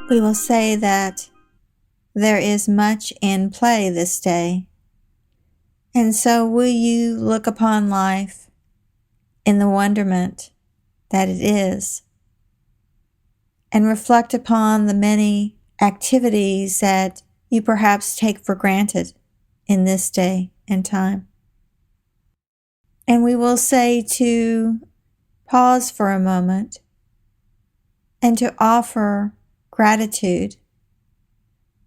We will say that there is much in play this day. And so will you look upon life in the wonderment that it is, and reflect upon the many activities that you perhaps take for granted in this day and time. And we will say to pause for a moment and to offer gratitude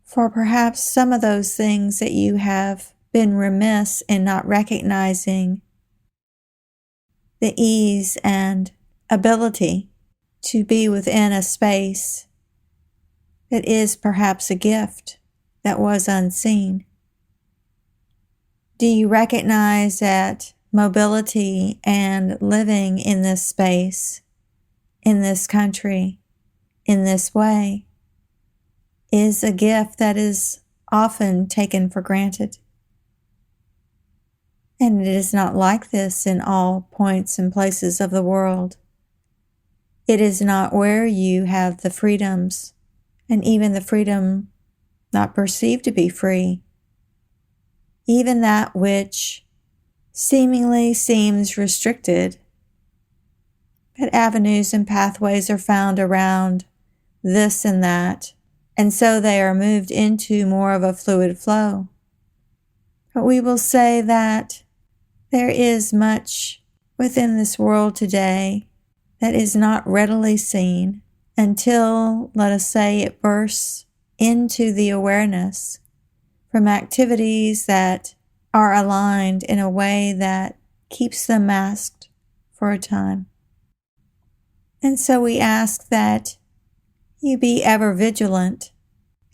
for perhaps some of those things that you have been remiss in not recognizing the ease and ability to be within a space that is perhaps a gift that was unseen. Do you recognize that mobility and living in this space, in this country, in this way, is a gift that is often taken for granted? And it is not like this in all points and places of the world. It is not where you have the freedoms, and even the freedom not perceived to be free, even that which seemingly seems restricted, but avenues and pathways are found around this and that, and so they are moved into more of a fluid flow. But we will say that there is much within this world today that is not readily seen until, let us say, it bursts into the awareness from activities that are aligned in a way that keeps them masked for a time. And so we ask that you be ever vigilant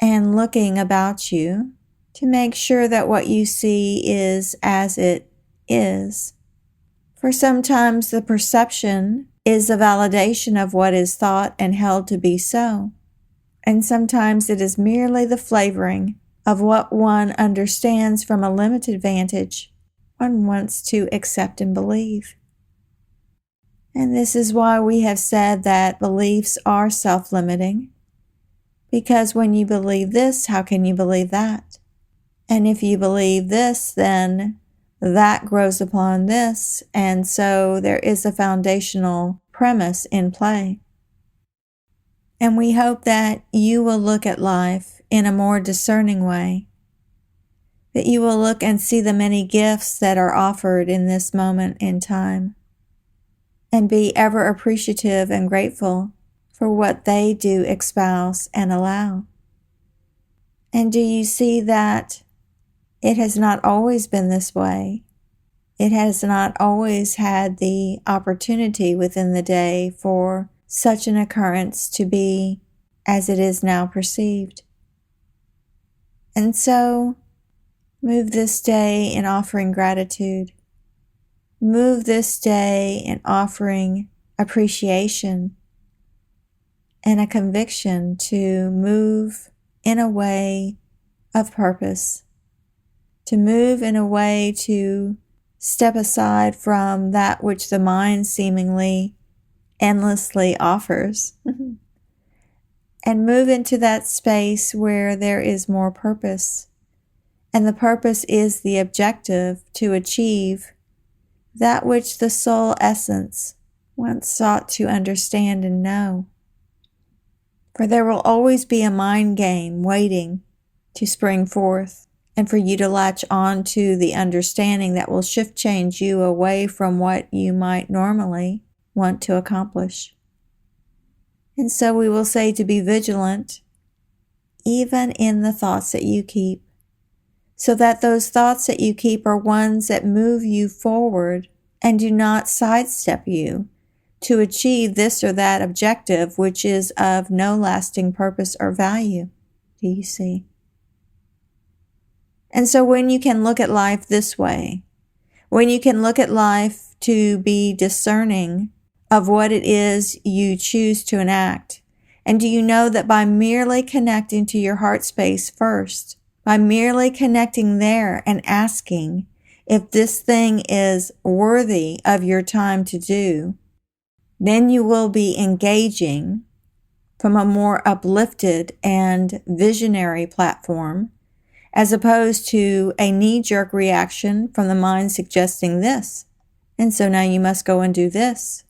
and looking about you to make sure that what you see is as it is. For sometimes the perception is a validation of what is thought and held to be so, and sometimes it is merely the flavoring of what one understands from a limited vantage one wants to accept and believe. And this is why we have said that beliefs are self-limiting, because when you believe this, how can you believe that? And if you believe this, then that grows upon this, and so there is a foundational premise in play. And we hope that you will look at life in a more discerning way, that you will look and see the many gifts that are offered in this moment in time, and be ever appreciative and grateful for what they do espouse and allow. And do you see that it has not always been this way? It has not always had the opportunity within the day for such an occurrence to be as it is now perceived. And so, move this day in offering gratitude. Move this day in offering appreciation and a conviction to move in a way of purpose, to move in a way to step aside from that which the mind seemingly endlessly offers, and move into that space where there is more purpose. And the purpose is the objective to achieve that which the soul essence once sought to understand and know. For there will always be a mind game waiting to spring forth, and for you to latch on to the understanding that will shift change you away from what you might normally want to accomplish. And so we will say to be vigilant, even in the thoughts that you keep, so that those thoughts that you keep are ones that move you forward and do not sidestep you to achieve this or that objective which is of no lasting purpose or value. Do you see? And so when you can look at life this way, when you can look at life to be discerning of what it is you choose to enact, and do you know that by merely connecting to your heart space first, by merely connecting there and asking if this thing is worthy of your time to do, then you will be engaging from a more uplifted and visionary platform, as opposed to a knee-jerk reaction from the mind suggesting this. And so now you must go and do this.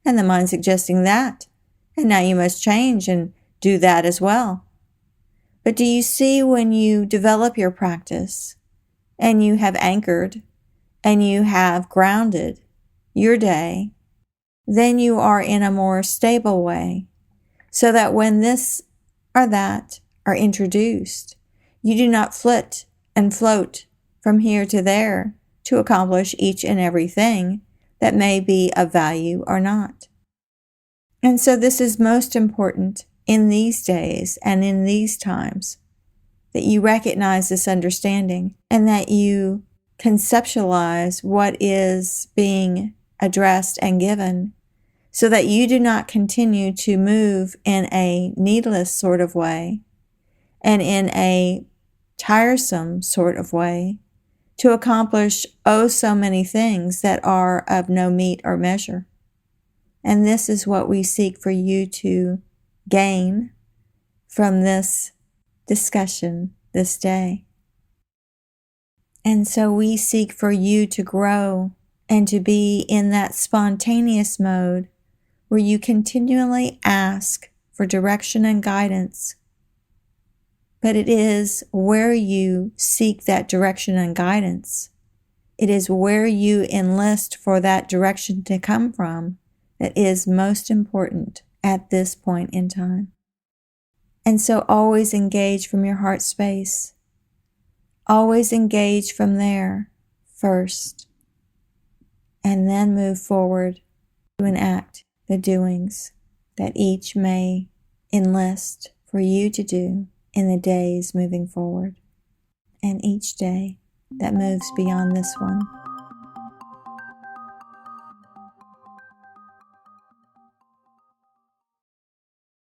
And the mind suggesting that. And now you must change and do that as well. But do you see, when you develop your practice and you have anchored and you have grounded your day, then you are in a more stable way, so that when this or that are introduced, you do not flit and float from here to there to accomplish each and everything that may be of value or not. And so this is most important in these days and in these times, that you recognize this understanding and that you conceptualize what is being addressed and given, so that you do not continue to move in a needless sort of way and in a tiresome sort of way to accomplish so many things that are of no meat or measure. And this is what we seek for you to gain from this discussion this day. And so we seek for you to grow and to be in that spontaneous mode where you continually ask for direction and guidance. But it is where you seek that direction and guidance, it is where you enlist for that direction to come from, that is most important at this point in time. And so always engage from your heart space. Always engage from there first, and then move forward to enact the doings that each may enlist for you to do in the days moving forward, and each day that moves beyond this one.